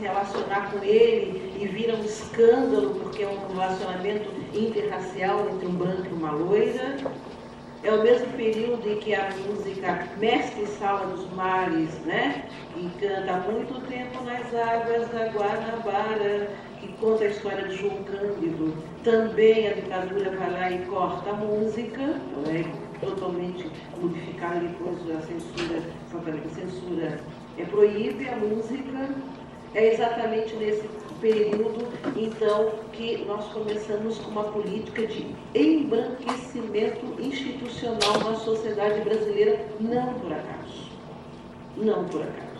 relacionar com ele e vira um escândalo porque é um relacionamento interracial entre um branco e uma loira. É o mesmo período em que a música Mestre Sala dos Mares, né, que canta há muito tempo nas águas da Guanabara, que conta a história de João Cândido. Também a ditadura vai lá e corta a música, é totalmente modificada depois da censura proíbe a música. É exatamente nesse período, então, que nós começamos com uma política de embranquecimento institucional na sociedade brasileira, não por acaso. Não por acaso.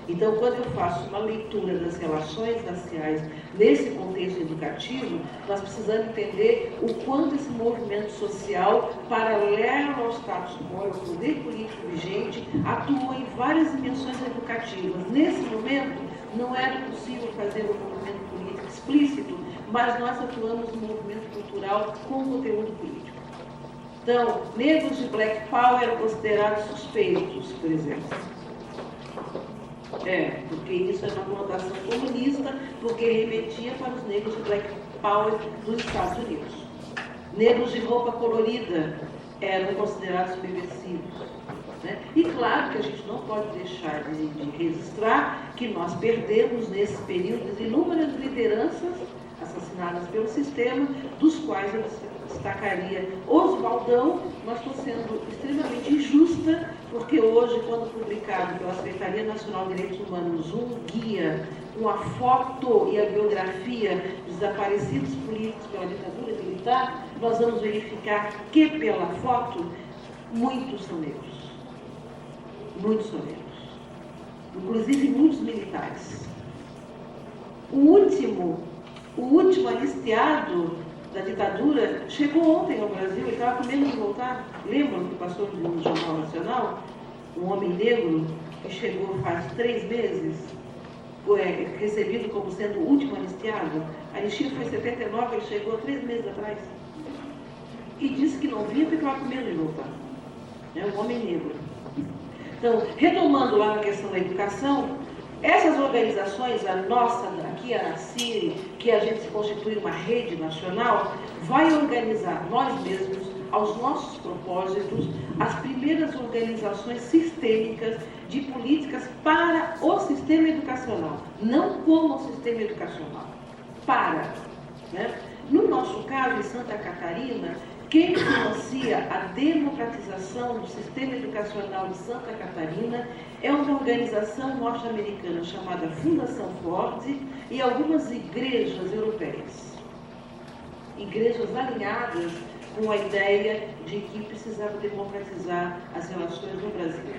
Então, quando eu faço uma leitura das relações raciais nesse contexto educativo, nós precisamos entender o quanto esse movimento social, paralelo ao status quo, ao poder político vigente, atua em várias dimensões educativas. Nesse momento, não era possível fazer um movimento político explícito, mas nós atuamos no movimento cultural com conteúdo político. Então, negros de Black Power eram considerados suspeitos, por exemplo. Porque isso é uma conotação comunista, porque remetia para os negros de Black Power dos Estados Unidos. Negros de roupa colorida eram considerados subversivos. Né? E claro que a gente não pode deixar de registrar que nós perdemos nesse período inúmeras lideranças assassinadas pelo sistema, dos quais eu destacaria Oswaldão, mas estou sendo extremamente injusta, porque hoje, quando publicado pela Secretaria Nacional de Direitos Humanos um guia com a foto e a biografia dos desaparecidos políticos pela ditadura militar, nós vamos verificar que, pela foto, muitos são negros. Muitos são negros. Inclusive muitos militares. O último anistiado da ditadura chegou ontem ao Brasil e estava com medo de voltar. Lembram que passou no Jornal Nacional? Um homem negro que chegou faz 3 meses, recebido como sendo o último anistiado. A anistia foi em 79, ele chegou 3 meses atrás. E disse que não vinha porque estava com medo de voltar. É um homem negro. Então, retomando lá na questão da educação, essas organizações, a nossa aqui, a ACIRE, que a gente se constitui uma rede nacional, vai organizar nós mesmos, aos nossos propósitos, as primeiras organizações sistêmicas de políticas para o sistema educacional, não como o sistema educacional, para. Né? No nosso caso, em Santa Catarina, quem financia a democratização do sistema educacional de Santa Catarina é uma organização norte-americana chamada Fundação Ford e algumas igrejas europeias. Igrejas alinhadas com a ideia de que precisava democratizar as relações no Brasil.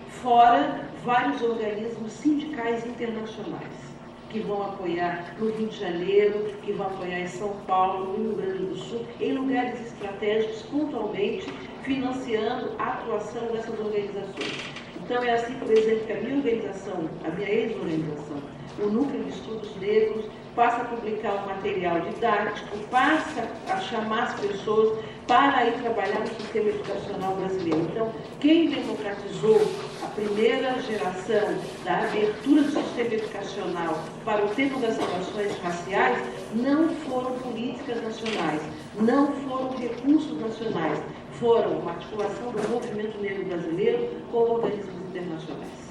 Fora vários organismos sindicais internacionais que vão apoiar no Rio de Janeiro, que vão apoiar em São Paulo, no Rio Grande do Sul, em lugares estratégicos, pontualmente, financiando a atuação dessas organizações. Então, é assim, por exemplo, que a minha organização, a minha ex-organização, o Núcleo de Estudos Negros, passa a publicar um material didático, passa a chamar as pessoas para ir trabalhar no sistema educacional brasileiro. Então, quem democratizou a primeira geração da abertura do sistema educacional para o tema das relações raciais não foram políticas nacionais, não foram recursos nacionais, foram uma articulação do movimento negro brasileiro com organismos internacionais.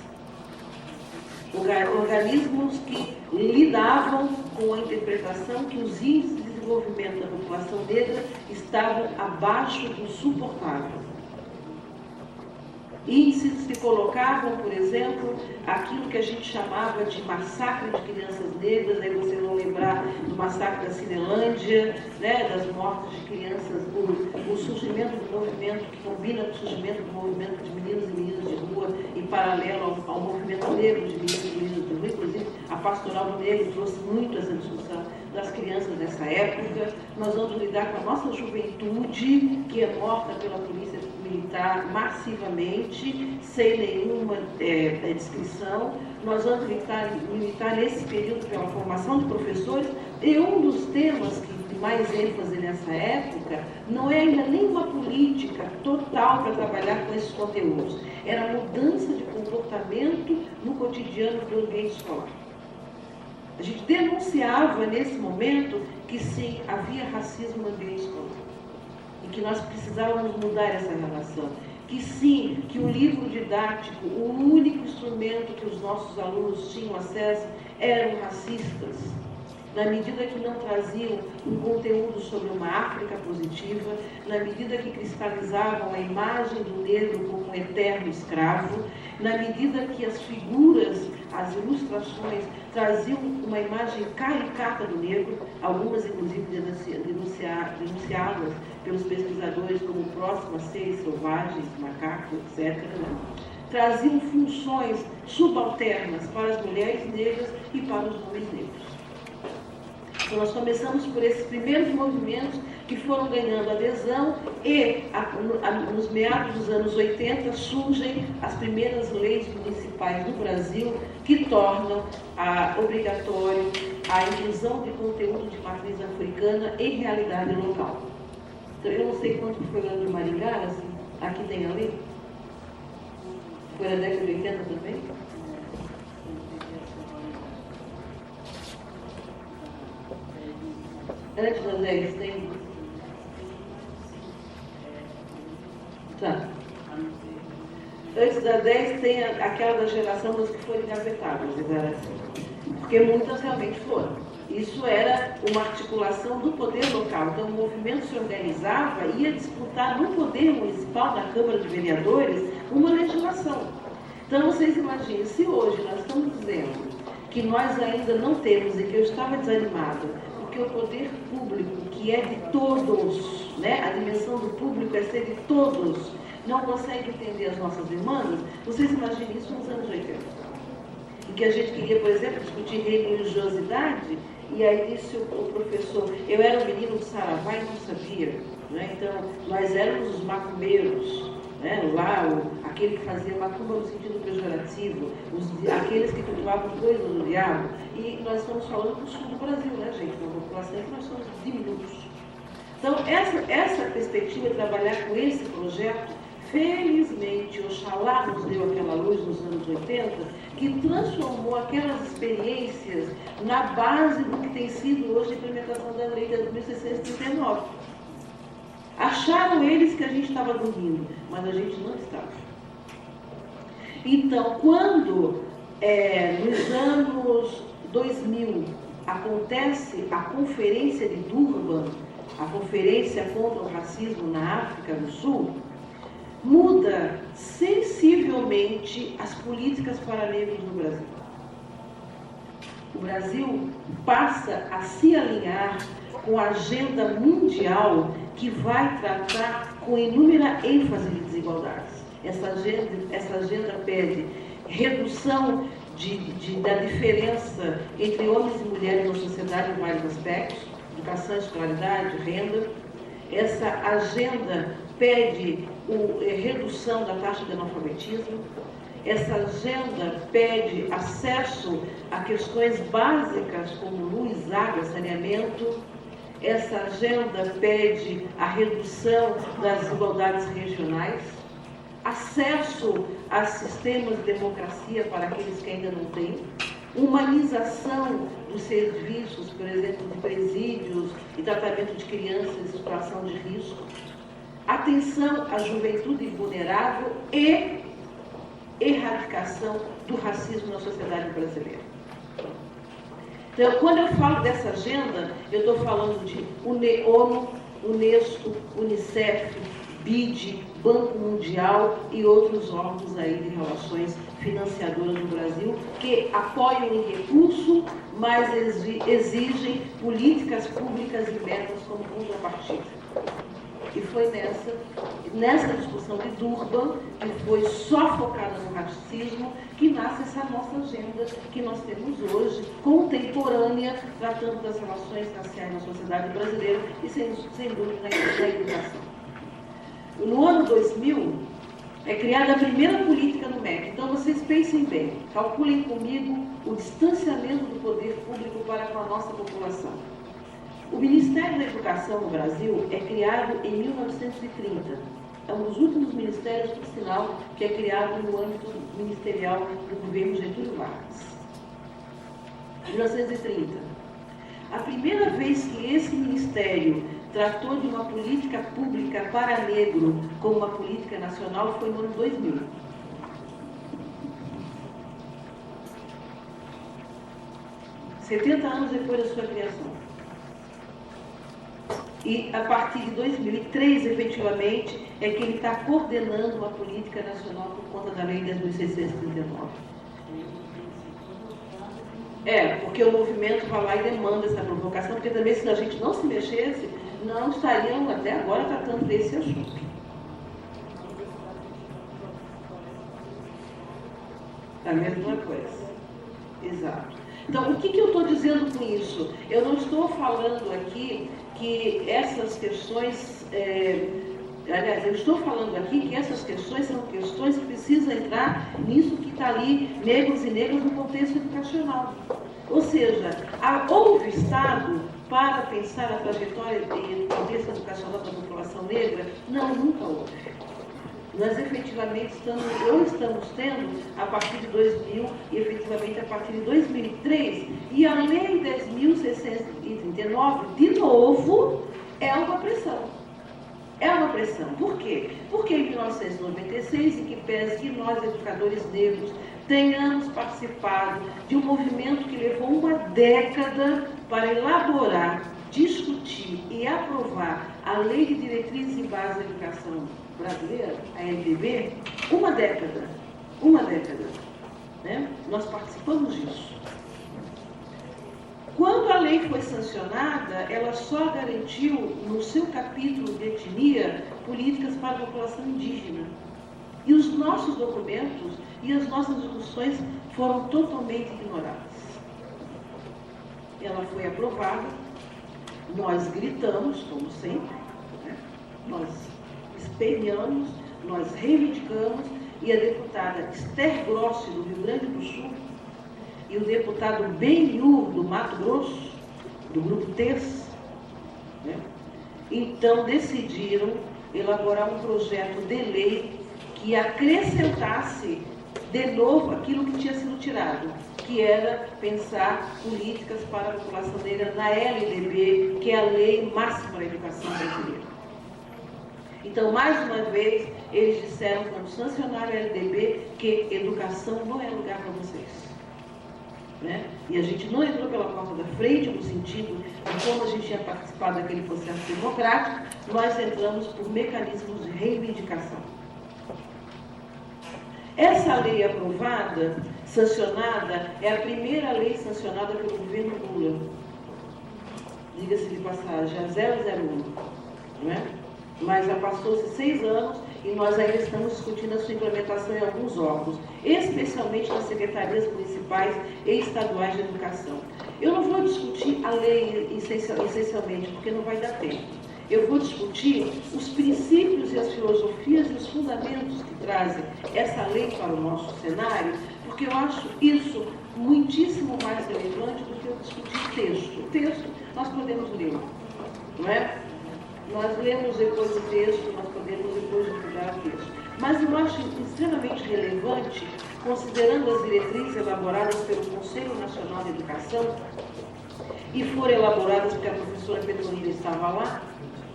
Organismos que lidavam com a interpretação que os índices de desenvolvimento da população negra estavam abaixo do suportável. Índices que colocavam, por exemplo, aquilo que a gente chamava de massacre de crianças negras, aí vocês vão lembrar do massacre da Cinelândia, né, das mortes de crianças, o surgimento do movimento, que combina com o surgimento do movimento de meninos e meninas de rua, em paralelo ao movimento negro de meninos e meninas de rua. Inclusive, a Pastoral do Negro trouxe muito essa discussão das crianças nessa época. Nós vamos lidar com a nossa juventude, que é morta pela polícia militar massivamente, sem nenhuma descrição. Nós vamos militar nesse período pela formação de professores, e um dos temas que mais ênfase nessa época não é ainda nenhuma política total para trabalhar com esses conteúdos, era a mudança de comportamento no cotidiano do ambiente escolar. A gente denunciava nesse momento que sim, havia racismo no ambiente escolar e que nós precisávamos mudar essa relação. Que sim, que o livro didático, o único instrumento que os nossos alunos tinham acesso eram racistas, na medida que não traziam um conteúdo sobre uma África positiva, na medida que cristalizavam a imagem do negro como um eterno escravo, na medida que as figuras, as ilustrações traziam uma imagem caricata do negro, algumas inclusive denunciadas pelos pesquisadores como próximas a seres selvagens, macacos, etc., né? Traziam funções subalternas para as mulheres negras e para os homens negros. Então, nós começamos por esses primeiros movimentos que foram ganhando adesão e, nos meados dos anos 80, surgem as primeiras leis municipais do Brasil que tornam obrigatório a inclusão de conteúdo de matriz africana em realidade local. Então, eu não sei quanto foi lá no Maringá, assim, aqui tem a lei? Foi na década de 80 também? Antes das 10 tem? Tá. Antes das 10 tem aquela da geração das que foram engavetadas, porque muitas realmente foram. Isso era uma articulação do poder local. Então o movimento se organizava e ia disputar no poder municipal, na Câmara de Vereadores, uma legislação. Então vocês imaginem, se hoje nós estamos dizendo que nós ainda não temos e que eu estava desanimada, porque o poder público, que é de todos, né? A dimensão do público é ser de todos, não consegue entender as nossas demandas, vocês imaginem isso nos anos 80. Em que a gente queria, por exemplo, discutir religiosidade, e aí disse o professor, eu era um menino do Saravá e não sabia, né? Então nós éramos os macumbeiros, né? Lá, aquele que fazia macumba no sentido pejorativo, aqueles que cultuavam coisas do diabo, e nós estamos falando do sul do Brasil, né, gente? Uma população que nós somos diminutos. Então, essa perspectiva de trabalhar com esse projeto, felizmente, Oxalá nos deu aquela luz nos anos 80, que transformou aquelas experiências na base do que tem sido hoje a implementação da lei de 1639. Acharam eles que a gente estava dormindo, mas a gente não estava. Então, quando nos anos 2000 acontece a Conferência de Durban, a Conferência contra o Racismo na África do Sul, muda sensivelmente as políticas para negros no Brasil. O Brasil passa a se alinhar com a agenda mundial que vai tratar com inúmera ênfase de desigualdades. Essa agenda pede redução da diferença entre homens e mulheres na sociedade em vários aspectos, educação, escolaridade, renda. Essa agenda pede redução da taxa de analfabetismo. Essa agenda pede acesso a questões básicas como luz, água, saneamento. Essa agenda pede a redução das desigualdades regionais, acesso a sistemas de democracia para aqueles que ainda não têm, humanização dos serviços, por exemplo, de presídios e tratamento de crianças em situação de risco, atenção à juventude vulnerável e erradicação do racismo na sociedade brasileira. Então, quando eu falo dessa agenda, eu estou falando de ONU, Unesco, Unicef, BID, Banco Mundial e outros órgãos aí de relações financiadoras no Brasil, que apoiam em recurso, mas exigem políticas públicas e metas como contrapartida. E foi nessa discussão de Durban, que foi só focada no racismo, que nasce essa nossa agenda que nós temos hoje, contemporânea, tratando das relações raciais na sociedade brasileira e, sem dúvida, na educação. No ano 2000, é criada a primeira política no MEC. Então, vocês pensem bem, calculem comigo o distanciamento do poder público para com a nossa população. O Ministério da Educação no Brasil é criado em 1930. É um dos últimos ministérios, por sinal, que é criado no âmbito ministerial do governo Getúlio Vargas. 1930. A primeira vez que esse ministério tratou de uma política pública para negro como uma política nacional foi no ano 2000. ...70 anos depois da sua criação. E a partir de 2003, efetivamente, é que ele está coordenando uma política nacional por conta da Lei 10.639. Porque o movimento vai lá e demanda essa provocação, porque também se a gente não se mexesse, não estariam até agora tratando desse assunto. A mesma coisa. Exato. Então, o que eu estou dizendo com isso? Eu não estou falando aqui que essas questões... Aliás, eu estou falando aqui que essas questões são questões que precisam entrar nisso que está ali, negros e negras, no contexto educacional. Ou seja, houve Estado para pensar a trajetória e o contexto educacional da população negra? Não, nunca houve. Nós efetivamente estamos tendo a partir de 2000 e efetivamente a partir de 2003. E a Lei 10.639, de novo, é uma pressão. É uma pressão. Por quê? Porque em 1996, em que pese que nós, educadores negros, tenhamos participado de um movimento que levou uma década para elaborar, discutir e aprovar a Lei de Diretrizes e Bases da Educação Brasileira, a LDB, uma década, né? Nós participamos disso. Quando a lei foi sancionada, ela só garantiu, no seu capítulo de etnia, políticas para a população indígena. E os nossos documentos e as nossas discussões foram totalmente ignoradas. Ela foi aprovada, nós gritamos, como sempre, né? Nós esperneamos, nós reivindicamos, e a deputada Esther Grossi, do Rio Grande do Sul, e o deputado Benhur, do Mato Grosso, do Grupo TES, né? Então decidiram elaborar um projeto de lei que acrescentasse de novo aquilo que tinha sido tirado, que era pensar políticas para a população negra na LDB, que é a Lei Máxima da Educação Brasileira. Então, mais uma vez, eles disseram, quando sancionaram a LDB, que educação não é lugar para vocês. Né? E a gente não entrou pela porta da frente, no sentido de como a gente tinha participado daquele processo democrático, nós entramos por mecanismos de reivindicação. Essa lei aprovada, sancionada, é a primeira lei sancionada pelo governo Lula. Diga-se de passagem, a 001, não é? Mas já passou-se 6 anos e nós ainda estamos discutindo a sua implementação em alguns órgãos, especialmente nas secretarias municipais e estaduais de educação. Eu não vou discutir a lei essencialmente, porque não vai dar tempo. Eu vou discutir os princípios e as filosofias e os fundamentos que trazem essa lei para o nosso cenário, porque eu acho isso muitíssimo mais relevante do que eu discutir texto. O texto nós podemos ler, não é? Nós lemos depois o texto, nós podemos depois estudar o texto. Mas eu acho extremamente relevante, considerando as diretrizes elaboradas pelo Conselho Nacional de Educação, e foram elaboradas porque a professora Petrolina estava lá,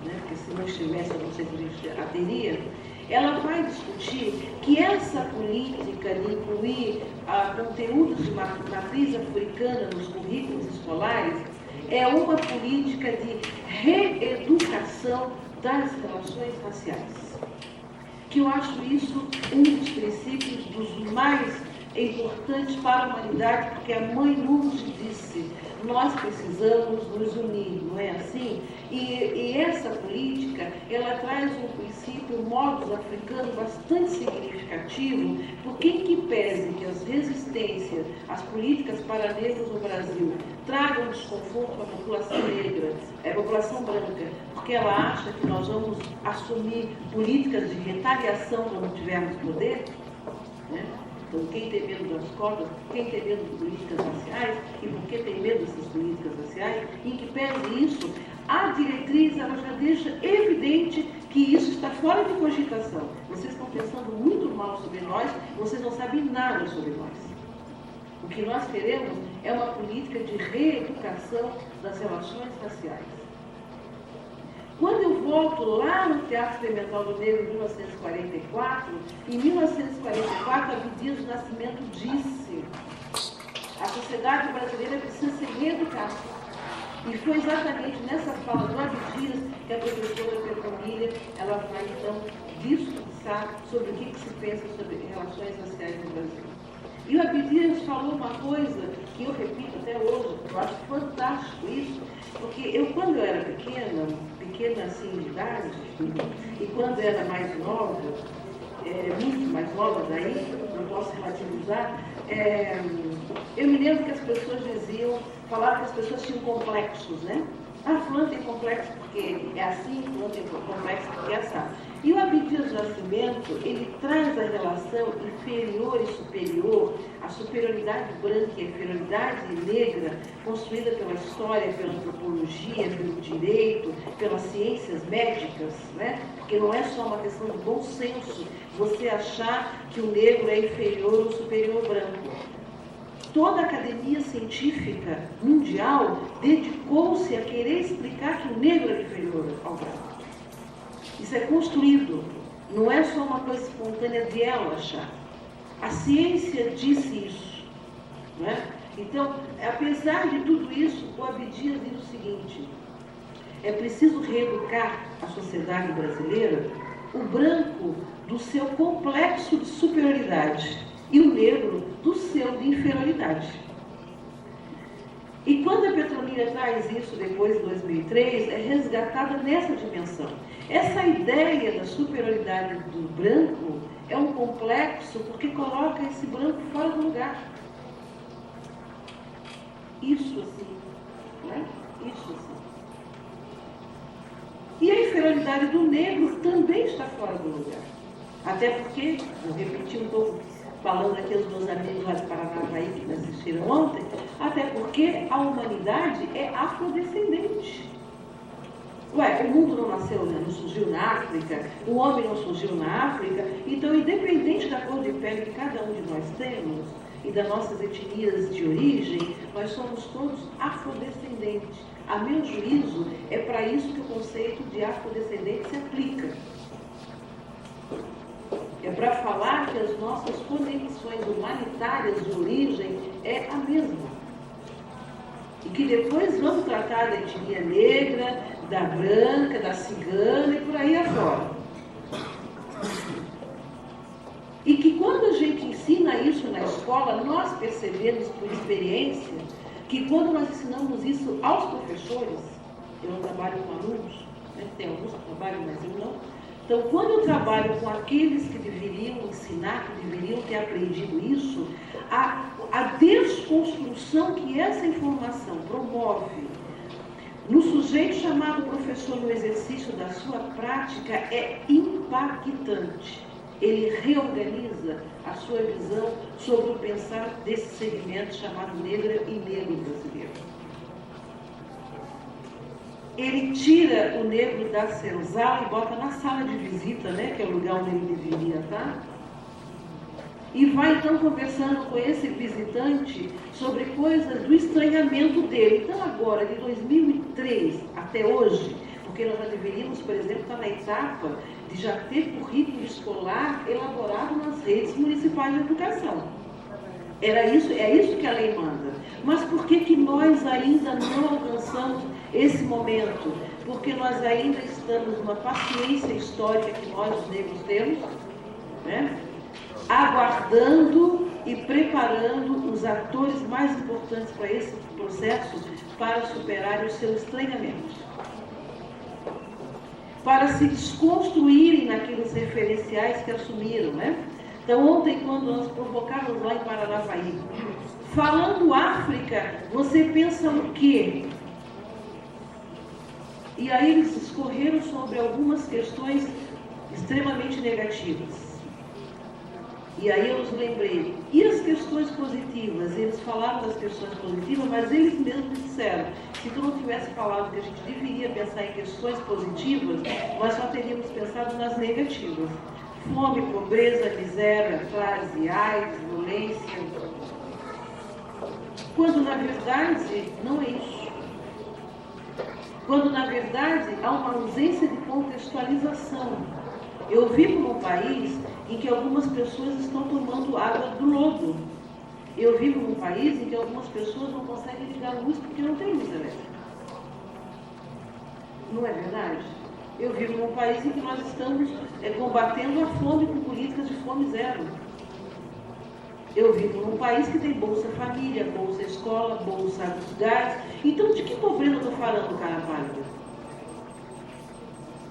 né, porque se não estivesse, eu não sei se a gente a teria, ela vai discutir que essa política de incluir conteúdos de matriz africana nos currículos escolares é uma política de reeducação das relações raciais. Que eu acho isso um dos princípios dos mais importantes para a humanidade, porque a Mãe Lourdes disse, nós precisamos nos unir, não é assim? E essa política, ela traz um princípio, um modus africano bastante significativo, porque em que pese que as resistências, as políticas para negros no Brasil tragam desconforto à população negra, à população branca, porque ela acha que nós vamos assumir políticas de retaliação quando tivermos poder, né? Então, quem tem medo das cotas, quem tem medo de políticas raciais, e por que tem medo dessas políticas raciais, em que pese isso, a diretriz ela já deixa evidente que isso está fora de cogitação. Vocês estão pensando muito mal sobre nós, vocês não sabem nada sobre nós. O que nós queremos é uma política de reeducação das relações raciais. Quando eu volto lá no Teatro Experimental do Negro, em 1944, em 1944, Abdias do Nascimento disse: a sociedade brasileira precisa ser reeducada. E foi exatamente nessa fala do Abdias que a professora Petronila, ela vai então discursar sobre o que se pensa sobre relações raciais no Brasil. E o Abdias falou uma coisa que eu repito até hoje, eu acho fantástico isso, porque quando eu era pequena assim de idade, e quando era mais nova, muito mais nova daí, não posso relativizar, eu me lembro que as pessoas falavam que as pessoas tinham complexos, né? Ah, fulano tem complexo porque é assim, fulano tem complexo porque é assim. E o Abdias do Nascimento, ele traz a relação inferior e superior, a superioridade branca e a inferioridade negra, construída pela história, pela antropologia, pelo direito, pelas ciências médicas, né? Porque não é só uma questão de bom senso você achar que o negro é inferior ou superior ao branco. Toda a academia científica mundial dedicou-se a querer explicar que o negro é inferior ao branco. Isso é construído, não é só uma coisa espontânea de ela achar. A ciência disse isso. Não é? Então, apesar de tudo isso, o Abdias diz o seguinte: é preciso reeducar a sociedade brasileira, o branco do seu complexo de superioridade e o negro do seu de inferioridade. E quando a Petronila traz isso depois de 2003, é resgatada nessa dimensão. Essa ideia da superioridade do branco é um complexo porque coloca esse branco fora do lugar. Isso assim, né? Isso assim. E a inferioridade do negro também está fora do lugar. Até porque, vou repetir um pouco, falando aqui aos meus amigos lá de Paranavaí que me assistiram ontem, até porque a humanidade é afrodescendente. Ué, o mundo não nasceu, né? Não surgiu na África, o homem não surgiu na África, então, independente da cor de pele que cada um de nós temos e das nossas etnias de origem, nós somos todos afrodescendentes. A meu juízo, é para isso que o conceito de afrodescendente se aplica. É para falar que as nossas conexões humanitárias de origem é a mesma. E que depois vamos tratar da etnia negra, da branca, da cigana e por aí afora. E que quando a gente ensina isso na escola, nós percebemos por experiência que quando nós ensinamos isso aos professores, eu não trabalho com alunos, né? Tem alguns que trabalham, mas eu não. Então, quando eu trabalho com aqueles que deveriam ensinar, que deveriam ter aprendido isso, a desconstrução que essa informação promove no sujeito chamado professor no exercício da sua prática é impactante. Ele reorganiza a sua visão sobre o pensar desse segmento chamado negra e negro brasileiro. Ele tira o negro da senzala e bota na sala de visita, né, que é o lugar onde ele deveria estar, e vai então conversando com esse visitante sobre coisas do estranhamento dele. Então agora, de 2003 até hoje, porque nós já deveríamos, por exemplo, estar na etapa de já ter currículo escolar elaborado nas redes municipais de educação. É isso que a lei manda. Mas por que nós ainda não alcançamos esse momento? Porque nós ainda estamos numa paciência histórica que nós, os negros, temos, né? Aguardando e preparando os atores mais importantes para esse processo para superar o seu estranhamento. Para se desconstruírem naqueles referenciais que assumiram, né? Então, ontem, quando nós provocávamos lá em Paranavaí, falando África, você pensa o quê? E aí eles escorreram sobre algumas questões extremamente negativas. E aí eu os lembrei. E as questões positivas? Eles falaram das questões positivas, mas eles mesmos disseram: se tu não tivesse falado que a gente deveria pensar em questões positivas, nós só teríamos pensado nas negativas. Fome, pobreza, miséria, frase, AIDS, violência. quando na verdade não é isso. Quando na verdade há uma ausência de contextualização. Eu vivo num país em que algumas pessoas estão tomando água do lodo. Eu vivo num país em que algumas pessoas não conseguem ligar a luz porque não tem luz elétrica. Não é verdade? Eu vivo num país em que nós estamos combatendo a fome com políticas de fome zero. Eu vivo num país que tem Bolsa Família, Bolsa Escola, Bolsa Gás. Então, de que pobreza eu estou falando, cara pálida?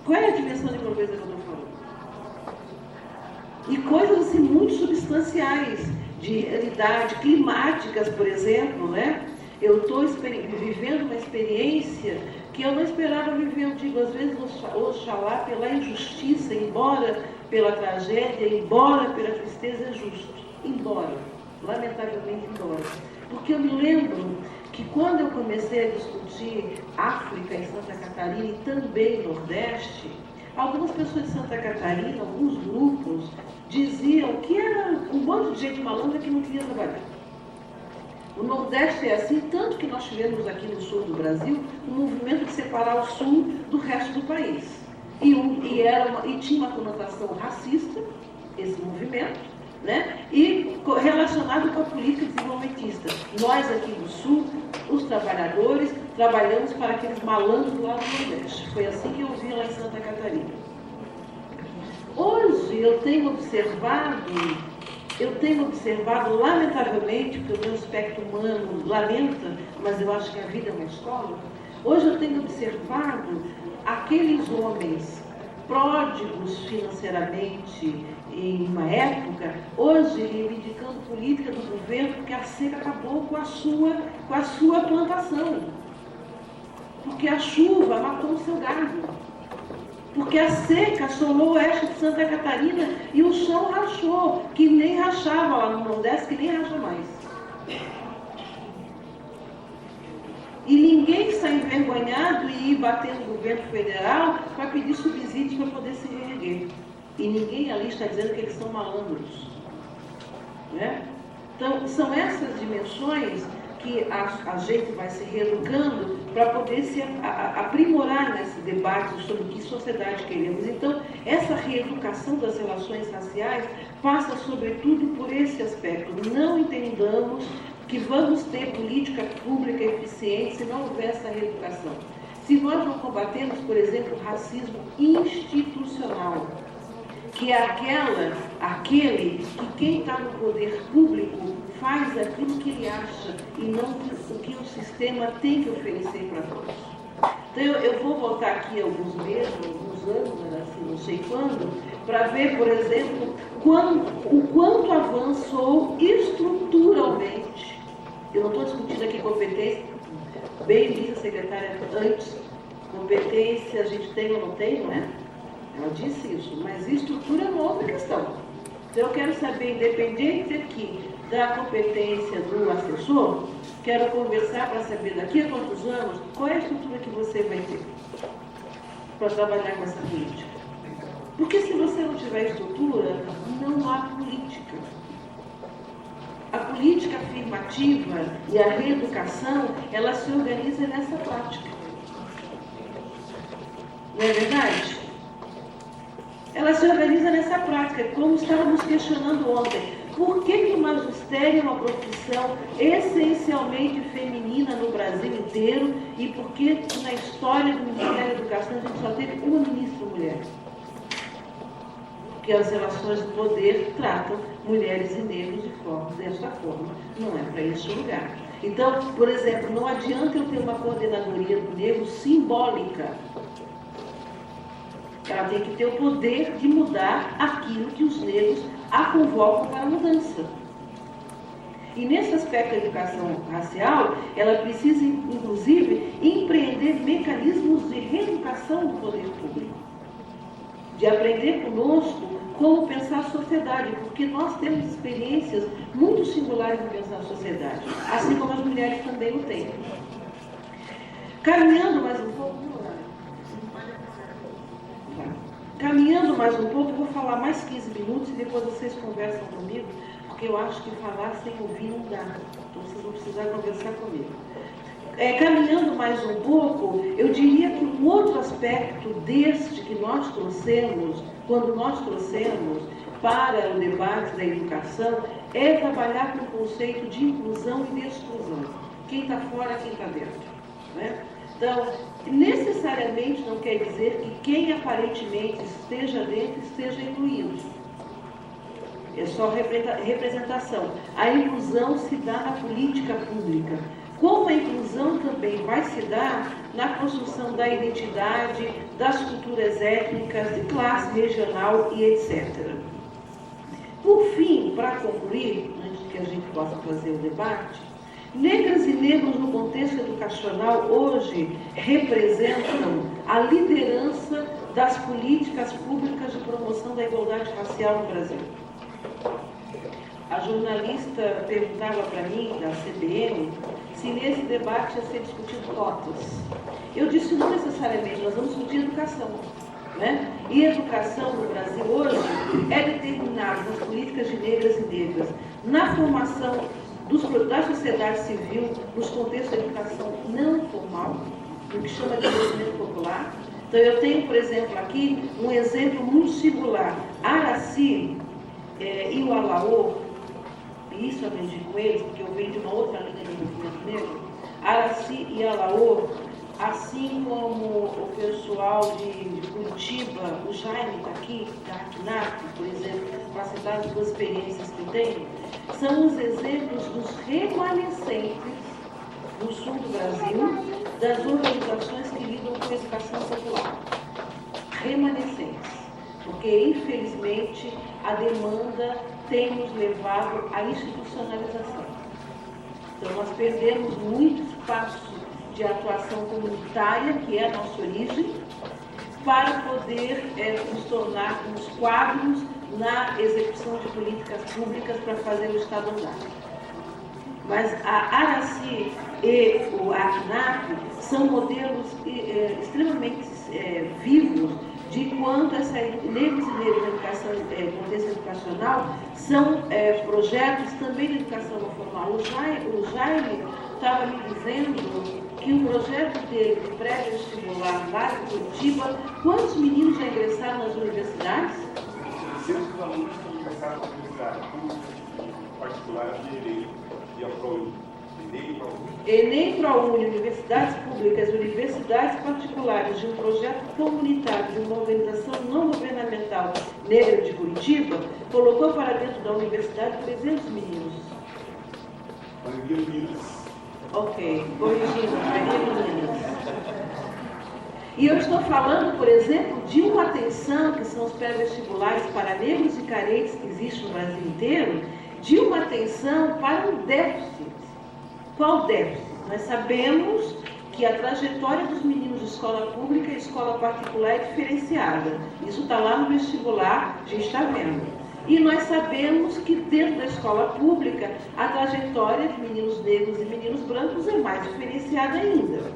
Qual é a dimensão de pobreza que eu estou falando? E coisas assim muito substanciais, de realidade, climáticas, por exemplo, né? Eu estou vivendo uma experiência que eu não esperava viver. Eu digo, às vezes, oxalá pela injustiça, embora pela tragédia, embora pela tristeza, é justo. Embora, lamentavelmente embora. Porque eu me lembro que quando eu comecei a discutir África em Santa Catarina e também Nordeste, algumas pessoas de Santa Catarina, alguns grupos, diziam que era um monte de gente malandra que não queria trabalhar. O Nordeste é assim, tanto que nós tivemos aqui no sul do Brasil um movimento de separar o sul do resto do país. E tinha uma conotação racista, esse movimento, né? E relacionado com a política desenvolvimentista. Nós aqui do sul, os trabalhadores, trabalhamos para aqueles malandros do lado do Nordeste. Foi assim que eu vi lá em Santa Catarina. Hoje eu tenho observado, lamentavelmente, porque o meu espectro humano lamenta, mas eu acho que a vida é uma escola. Hoje eu tenho observado aqueles homens pródigos financeiramente em uma época, hoje reivindicando política do governo, porque a seca acabou com a sua plantação. Porque a chuva matou o seu gado. Porque a seca assolou o oeste de Santa Catarina e o chão rachou, que nem rachava lá no Nordeste, que nem racha mais. E ninguém está envergonhado em ir bater no governo federal para pedir subsídio para poder se reerguer. E ninguém ali está dizendo que eles são malandros. Né? Então, são essas dimensões que a gente vai se reeducando para poder se aprimorar nesse debate sobre que sociedade queremos. Então, essa reeducação das relações raciais passa, sobretudo, por esse aspecto. Não entendamos que vamos ter política pública eficiente se não houver essa reeducação. Se nós não combatemos, por exemplo, o racismo institucional, que é aquele que quem está no poder público faz aquilo que ele acha e não o que o sistema tem que oferecer para todos. Então eu vou voltar aqui alguns meses, alguns anos, assim, não sei quando, para ver, por exemplo, o quanto avançou estruturalmente. Eu não estou discutindo aqui competência, bem disse a secretária antes, competência a gente tem ou não tem, não é? Ela disse isso, mas estrutura é uma outra questão. Então eu quero saber, independente aqui da competência do assessor, quero conversar para saber daqui a quantos anos, qual é a estrutura que você vai ter para trabalhar com essa política. Porque se você não tiver estrutura, não há política. A política afirmativa e a reeducação, ela se organiza nessa prática. Não é verdade? Ela se organiza nessa prática, como estávamos questionando ontem. Por que o magistério é uma profissão essencialmente feminina no Brasil inteiro e por que na história do Ministério da Educação a gente só teve uma ministra mulher? Porque as relações de poder tratam mulheres e negros desta forma. Não é para este lugar. Então, por exemplo, não adianta eu ter uma coordenadoria do negro simbólica. Ela tem que ter o poder de mudar aquilo que os negros a convocam para a mudança. E nesse aspecto da educação racial, ela precisa, inclusive, empreender mecanismos de reeducação do poder público. De aprender conosco como pensar a sociedade, porque nós temos experiências muito singulares de pensar a sociedade, assim como as mulheres também o têm. Caminhando mais um pouco, vou falar mais 15 minutos e depois vocês conversam comigo, porque eu acho que falar sem ouvir não dá. Então vocês vão precisar conversar comigo. Caminhando mais um pouco, eu diria que um outro aspecto deste que nós trouxemos, quando nós trouxemos para o debate da educação, é trabalhar com o conceito de inclusão e de exclusão. Quem está fora, quem está dentro. Né? Então, necessariamente não quer dizer que quem aparentemente esteja dentro esteja incluído. É só representação. A inclusão se dá na política pública. Como a inclusão também vai se dar na construção da identidade, das culturas étnicas, de classe regional e etc. Por fim, para concluir, antes que a gente possa fazer o debate, negras e negros no contexto educacional hoje representam a liderança das políticas públicas de promoção da igualdade racial no Brasil. A jornalista perguntava para mim, da CBN, se nesse debate ia ser discutido cotas. Eu disse não necessariamente, nós vamos discutir educação. Né? E educação no Brasil hoje é determinada nas políticas de negras e negras, na formação da sociedade civil, nos contextos de educação não formal, no que chama de conhecimento popular. Então eu tenho, por exemplo, aqui um exemplo muito singular. Araci e o Alaô, e isso eu aprendi com eles, porque eu venho de uma outra linha de movimento negro. Araci e Alaô, assim como o pessoal de Curitiba, o Jaime está aqui, da ACNAP, por exemplo, para citar as duas experiências que tem, são os exemplos dos remanescentes no sul do Brasil, das organizações que lidam com a educação secular. Remanescentes. Porque, infelizmente, a demanda tem nos levado à institucionalização. Então, nós perdemos muito espaço de atuação comunitária, que é a nossa origem, para poder nos tornarmos quadros na execução de políticas públicas para fazer o Estado andar. Mas a Araci e o ACNAP são modelos extremamente vivos de quanto negros e negras na educação, contexto educacional, são projetos também de educação não formal. O Jaime estava me dizendo que o projeto dele de pré-vestibular lá em Curitiba, quantos meninos já ingressaram nas universidades? 600 alunos que ingressaram na universidade particular de Enem e a ProUni. Enem, ProUni, universidades públicas, universidades particulares de um projeto comunitário de uma organização não governamental negra de Curitiba, colocou para dentro da universidade 300 meninos. Ok, corrigindo, meninas. E eu estou falando, por exemplo, de uma atenção, que são os pré-vestibulares para negros e carentes que existe no Brasil inteiro, de uma atenção para um déficit. Qual déficit? Nós sabemos que a trajetória dos meninos de escola pública e escola particular é diferenciada. Isso está lá no vestibular, a gente está vendo. E nós sabemos que dentro da escola pública, a trajetória de meninos negros e meninos brancos é mais diferenciada ainda.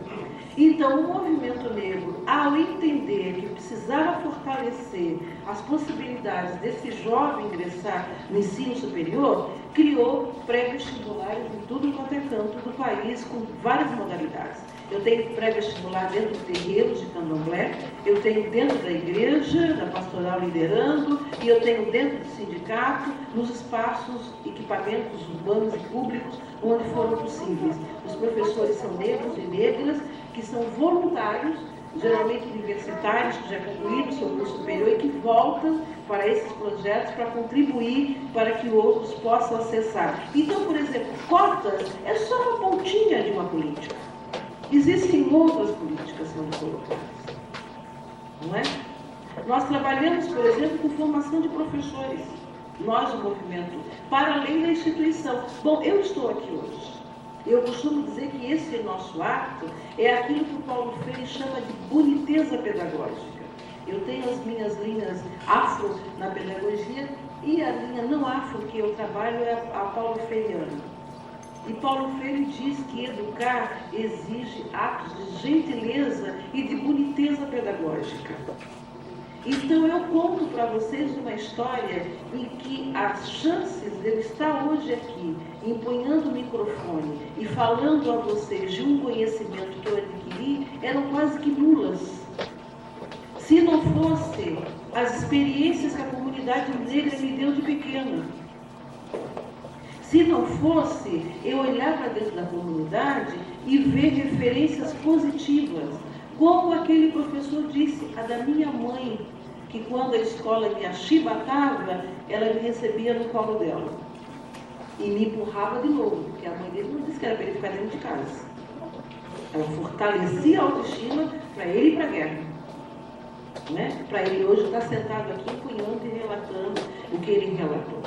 Então, o movimento negro, ao entender que precisava fortalecer as possibilidades desse jovem ingressar no ensino superior, criou pré-vestibulares em tudo quanto é canto do país, com várias modalidades. Eu tenho pré-vestibular dentro de terreiros de candomblé, eu tenho dentro da igreja, da pastoral liderando, e eu tenho dentro do sindicato, nos espaços, equipamentos urbanos e públicos, onde foram possíveis. Os professores são negros e negras, que são voluntários, geralmente universitários, que já concluíram o seu curso superior e que voltam para esses projetos para contribuir para que outros possam acessar. Então, por exemplo, cotas é só uma pontinha de uma política. Existem outras políticas sendo colocadas, não é? Nós trabalhamos, por exemplo, com formação de professores, nós, o movimento, para além da instituição. Bom, eu estou aqui hoje. Eu costumo dizer que esse nosso ato é aquilo que o Paulo Freire chama de boniteza pedagógica. Eu tenho as minhas linhas afro na pedagogia e a linha não afro que eu trabalho é a paulo freireana. E Paulo Freire diz que educar exige atos de gentileza e de boniteza pedagógica. Então eu conto para vocês uma história em que as chances de eu estar hoje aqui, empunhando o microfone e falando a vocês de um conhecimento que eu adquiri, eram quase que nulas. Se não fosse as experiências que a comunidade negra me deu de pequena. Se não fosse eu olhar para dentro da comunidade e ver referências positivas, como aquele professor disse, a da minha mãe, que quando a escola me achibatava, ela me recebia no colo dela e me empurrava de novo, porque a mãe dele não disse que era para ele ficar dentro de casa. Ela fortalecia a autoestima para ele ir para a guerra. Né? Para ele hoje estar sentado aqui empunhando e relatando o que ele relatou.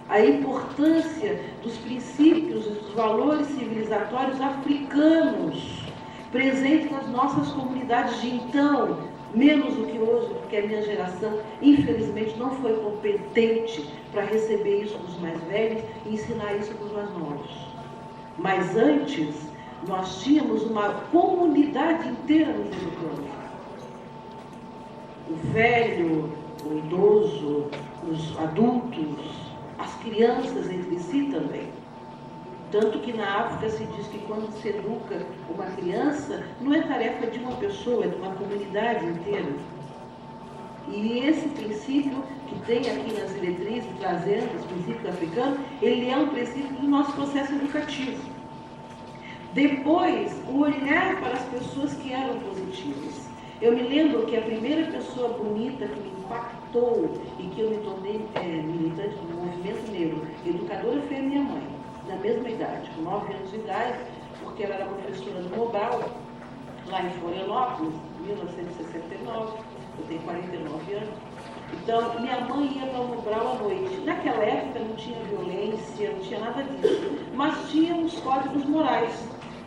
A importância dos princípios, dos valores civilizatórios africanos presentes nas nossas comunidades de então, menos do que hoje, porque a minha geração, infelizmente, não foi competente para receber isso dos mais velhos e ensinar isso para os mais novos. Mas antes, nós tínhamos uma comunidade inteira nos educando. O velho, o idoso, os adultos, as crianças entre si também. Tanto que na África se diz que quando se educa uma criança, não é tarefa de uma pessoa, é de uma comunidade inteira. E esse princípio que tem aqui nas diretrizes, trazendo os princípios africanos, ele é um princípio do nosso processo educativo. Depois, o olhar para as pessoas que eram positivas. Eu me lembro que a primeira pessoa bonita que me impactou e que eu me tornei militante do movimento negro, educadora, foi a minha mãe, da mesma idade, com 9 anos de idade, porque ela era professora do Mobral, lá em Florianópolis, em 1969, eu tenho 49 anos. Então, minha mãe ia para o Mobral à noite. Naquela época não tinha violência, não tinha nada disso, mas tinha os códigos morais.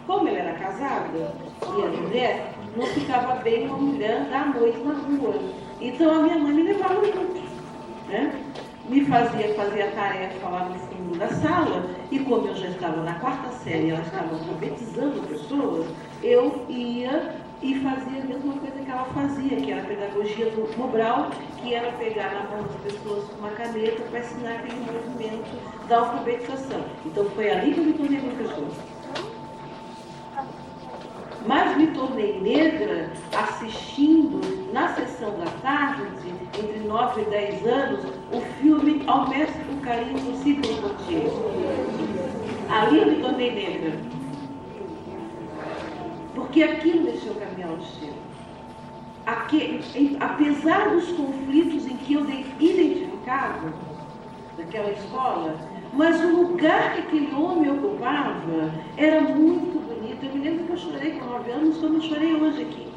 Como ela era casada e era mulher, não ficava bem uma mulher andar à noite na rua. Então a minha mãe me levava junto, né? Me fazia fazer a tarefa lá no fundo da sala, e como eu já estava na 4ª série, elas estavam alfabetizando pessoas, eu ia e fazia a mesma coisa que ela fazia, que era a pedagogia do Mobral, que era pegar na mão das pessoas com uma caneta para ensinar aquele movimento da alfabetização. Então foi ali que eu me tornei professora. Mas me tornei negra assistindo, na sessão da tarde, entre 9 e 10 anos, o filme Ao Mestre do Carinho do Sidney Poitier. Ali eu me tornei negra. Porque aquilo mexeu com a minha autoestima. Apesar dos conflitos em que eu identificava naquela escola, mas o lugar que aquele homem ocupava era muito bonito. Eu me lembro que eu chorei com 9 anos, como eu chorei hoje aqui.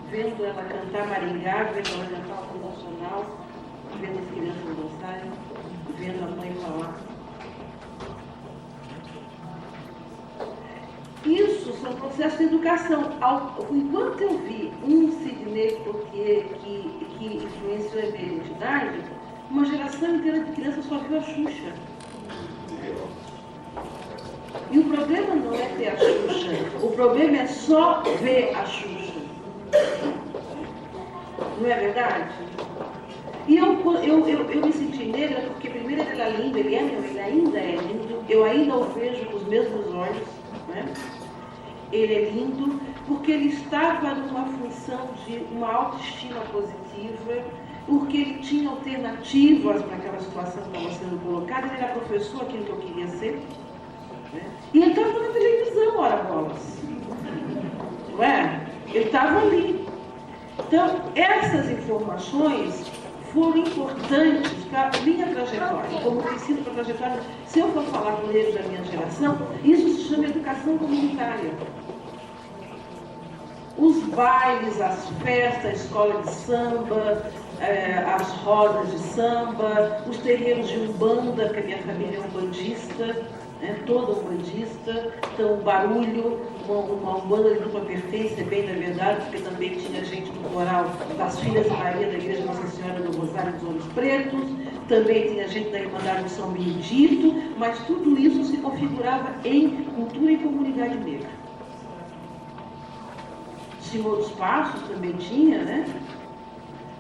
Vendo ela cantar Maringá, vendo ela cantar o Nacional, vendo as crianças dançarem, vendo a mãe falar. Isso são processos de educação. Enquanto eu vi um Sidney Poitier que influenciou a minha identidade, uma geração inteira de crianças só viu a Xuxa. E o problema não é ter a Xuxa, o problema é só ver a Xuxa. Não é verdade? E eu me senti negra porque primeiro ele era lindo, ele ainda é lindo, eu ainda o vejo com os mesmos olhos, né? Ele é lindo porque ele estava numa função de uma autoestima positiva, porque ele tinha alternativas para aquela situação que estava sendo colocada, ele era professor, aquilo que eu queria ser, né? E ele estava na televisão, ora bolas. Não é? Ele estava ali. Então, essas informações foram importantes para a minha trajetória, como tem sido para a trajetória. Se eu for falar com eles da minha geração, isso se chama educação comunitária. Os bailes, as festas, a escola de samba, as rodas de samba, os terreiros de umbanda, que a minha família é umbandista, toda umbandista, então o barulho, uma umbanda de dupla perfeição, bem na verdade, porque também tinha gente do coral das Filhas de Maria da Igreja Nossa Senhora do Rosário dos Olhos Pretos, também tinha gente da Irmandade de São Benedito, mas tudo isso se configurava em cultura e comunidade negra. Senhor dos Passos também tinha, né?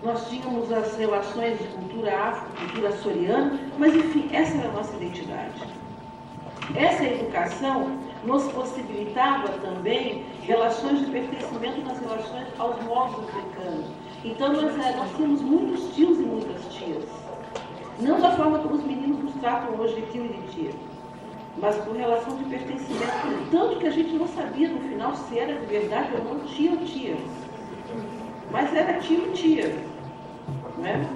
nós tínhamos as relações de cultura afro, cultura açoriana, mas enfim, essa era a nossa identidade. Essa educação nos possibilitava também relações de pertencimento nas relações aos modos africanos. Então nós tínhamos muitos tios e muitas tias. Não da forma como os meninos nos tratam hoje de tio e de tia, mas por relação de pertencimento. Tanto que a gente não sabia no final se era de verdade ou não tio ou tia. Mas era tio e tia. Né?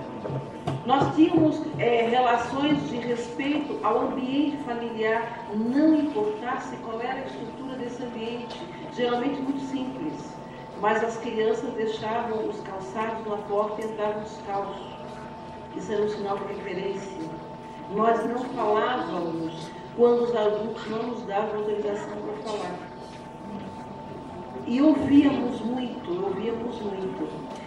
Nós tínhamos relações de respeito ao ambiente familiar, não importasse qual era a estrutura desse ambiente, geralmente muito simples, mas as crianças deixavam os calçados na porta e entravam descalços. Isso era um sinal de reverência. Nós não falávamos quando os adultos não nos davam autorização para falar. E ouvíamos muito.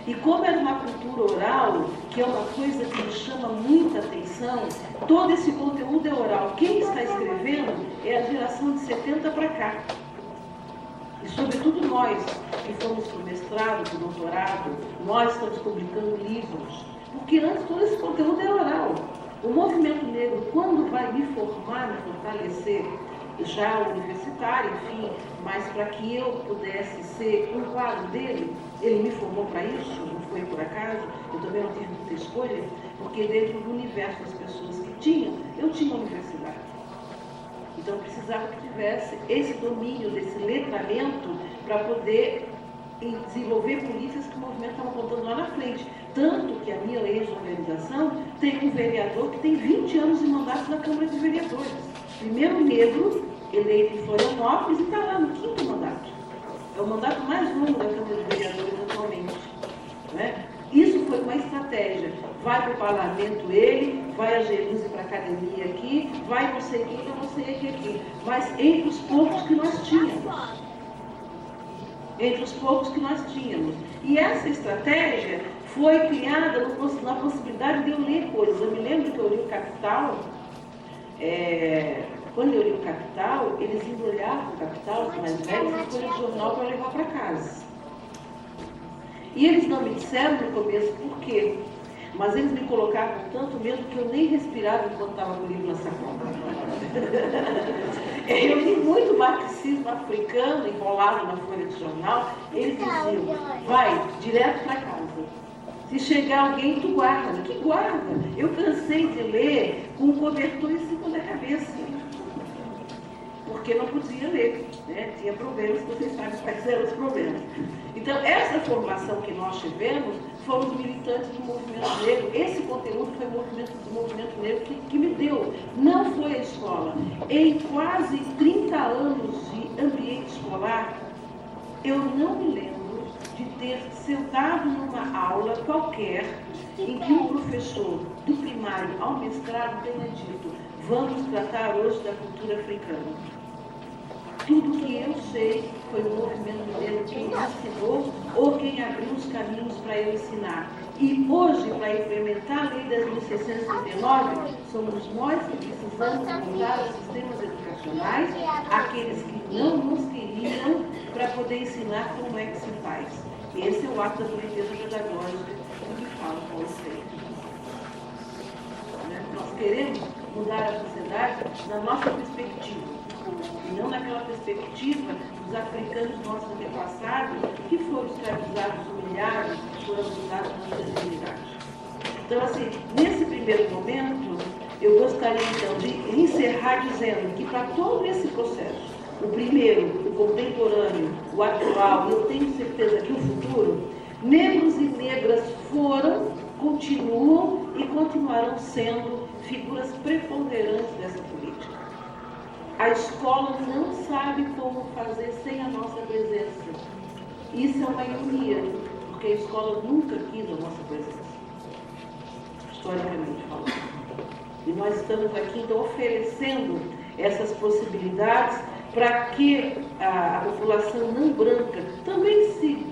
E como era uma cultura oral, que é uma coisa que me chama muita atenção, todo esse conteúdo é oral. Quem está escrevendo é a geração de 70 para cá. E sobretudo nós, que fomos para o mestrado, para o doutorado, nós estamos publicando livros. Porque antes todo esse conteúdo é oral. O movimento negro, quando vai me formar, me fortalecer, já universitário, enfim, mas para que eu pudesse ser um quadro dele, ele me formou para isso, não foi por acaso, eu também não tive muita escolha, porque dentro do universo das pessoas que tinham, eu tinha uma universidade. Então eu precisava que tivesse esse domínio, desse letramento, para poder desenvolver políticas que o movimento estava apontando lá na frente. Tanto que a minha ex-organização tem um vereador que tem 20 anos de mandato na Câmara de Vereadores. Primeiro negro, eleito em Florianópolis, e está lá no 5º mandato. É o mandato mais longo da Câmara de Vereadores atualmente. Né? Isso foi uma estratégia. Vai para o parlamento ele, vai a Jerusalém para a academia aqui, vai não sei quem para não sei aqui. Mas entre os poucos que nós tínhamos. E essa estratégia foi criada na possibilidade de eu ler coisas. Eu me lembro que eu li o Capital. Quando eu li o Capital, eles embrulhavam o Capital, os mais velhos, e foi no jornal para levar para casa. E eles não me disseram no começo por quê, mas eles me colocavam tanto medo que eu nem respirava enquanto estava com o livro na sacola. Eu li muito marxismo africano enrolado na folha de jornal. Eles diziam, vai direto para casa. Se chegar alguém, tu guarda. Que guarda? Eu cansei de ler com um cobertor em cima da cabeça. Porque não podia ler, né? Tinha problemas, vocês sabem quais eram os problemas. Então, essa formação que nós tivemos foram os militantes do movimento negro. Esse conteúdo foi o movimento negro que me deu. Não foi a escola. Em quase 30 anos de ambiente escolar, eu não me lembro de ter sentado numa aula qualquer em que o professor do primário ao mestrado tenha dito: vamos tratar hoje da cultura africana. Tudo que eu sei foi o movimento negro quem me ensinou ou quem abriu os caminhos para eu ensinar. E hoje, para implementar a Lei 10.639, somos nós que precisamos mudar os sistemas educacionais, aqueles que não nos queriam, para poder ensinar como é que se faz. Esse é o ato da política pedagógica que fala com vocês. Nós queremos mudar a sociedade na nossa perspectiva. E não naquela perspectiva dos africanos nossos antepassados que foram escravizados, humilhados, foram abusados na ancestralidade. Então, assim, nesse primeiro momento, eu gostaria então de encerrar dizendo que para todo esse processo, o primeiro, o contemporâneo, o atual, eu tenho certeza que o futuro, negros e negras foram, continuam e continuarão sendo figuras preponderantes dessa política. A escola não sabe como fazer sem a nossa presença. Isso é uma ironia, porque a escola nunca quis a nossa presença, historicamente falando. E nós estamos aqui, então, oferecendo essas possibilidades para que a população não branca também se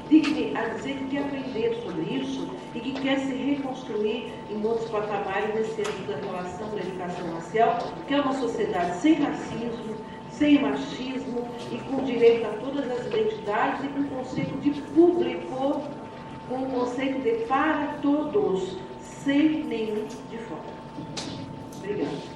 digne a dizer que quer aprender sobre isso e que quer se reconstruir em outros patamares nesse âmbito da relação da educação racial, que é uma sociedade sem racismo, sem machismo e com direito a todas as identidades e com conceito de público com o conceito de para todos, sem nenhum de fora. Obrigada.